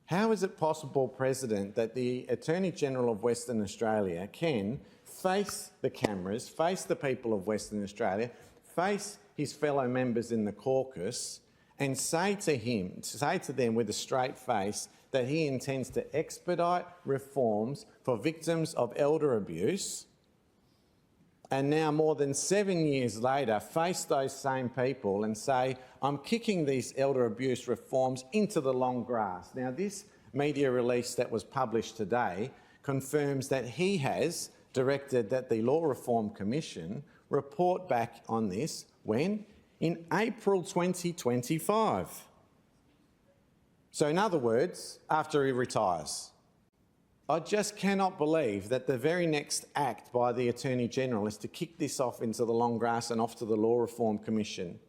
How is it possible, President, that the Attorney-General of Western Australia can face the cameras, face the people of Western Australia, face his fellow members in the caucus and say to them with a straight face that he intends to expedite reforms for victims of elder abuse, and now more than 7 years later face those same people and say, I'm kicking these elder abuse reforms into the long grass. Now, this media release that was published today confirms that he has directed that the Law Reform Commission report back on this when? In April 2025. So in other words, after he retires. I just cannot believe that the very next act by the Attorney-General is to kick this off into the long grass and off to the Law Reform Commission,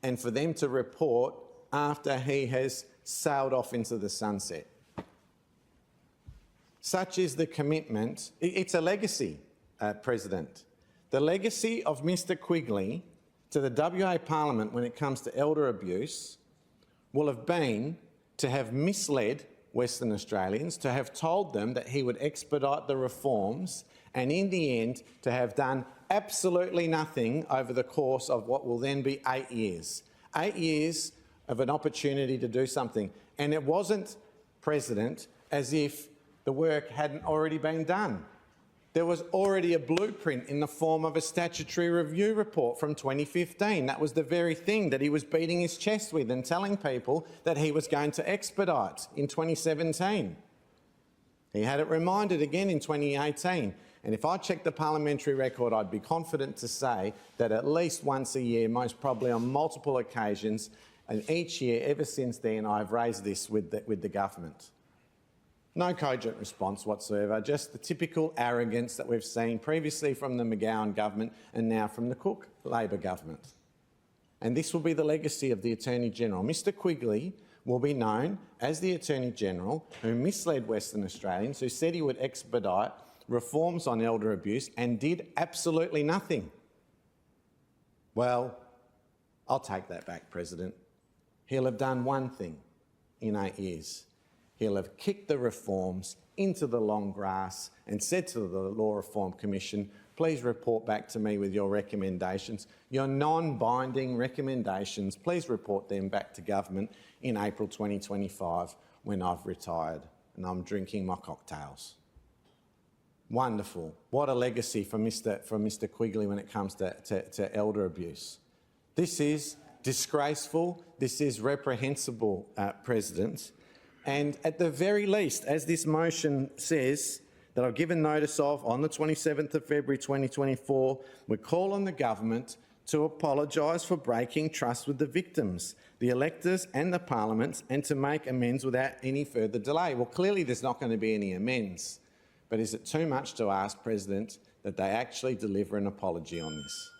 and for them to report after he has sailed off into the sunset. Such is the commitment. It's a legacy, President. The legacy of Mr Quigley to the WA Parliament when it comes to elder abuse will have been to have misled Western Australians, to have told them that he would expedite the reforms, and in the end to have done absolutely nothing over the course of what will then be 8 years. 8 years of an opportunity to do something. And it wasn't, President, as if the work hadn't already been done. There was already a blueprint in the form of a statutory review report from 2015. That was the very thing that he was beating his chest with and telling people that he was going to expedite in 2017. He had it reminded again in 2018. And if I checked the parliamentary record, I'd be confident to say that at least once a year, most probably on multiple occasions, and each year ever since then, I've raised this with the government. No cogent response whatsoever, just the typical arrogance that we've seen previously from the McGowan government and now from the Cook Labor government. And this will be the legacy of the Attorney-General. Mr Quigley will be known as the Attorney-General who misled Western Australians, who said he would expedite reforms on elder abuse and did absolutely nothing. Well, I'll take that back, President. He'll have done one thing in 8 years. He'll have kicked the reforms into the long grass and said to the Law Reform Commission, please report back to me with your recommendations, your non-binding recommendations. Please report them back to government in April 2025 when I've retired and I'm drinking my cocktails. Wonderful. What a legacy for Mr Quigley when it comes to elder abuse. This is disgraceful. This is reprehensible, President. And at the very least, as this motion says, that I've given notice of on the 27th of February 2024, we call on the government to apologise for breaking trust with the victims, the electors and the parliaments, and to make amends without any further delay. Well, clearly there's not going to be any amends, but is it too much to ask, President, that they actually deliver an apology on this?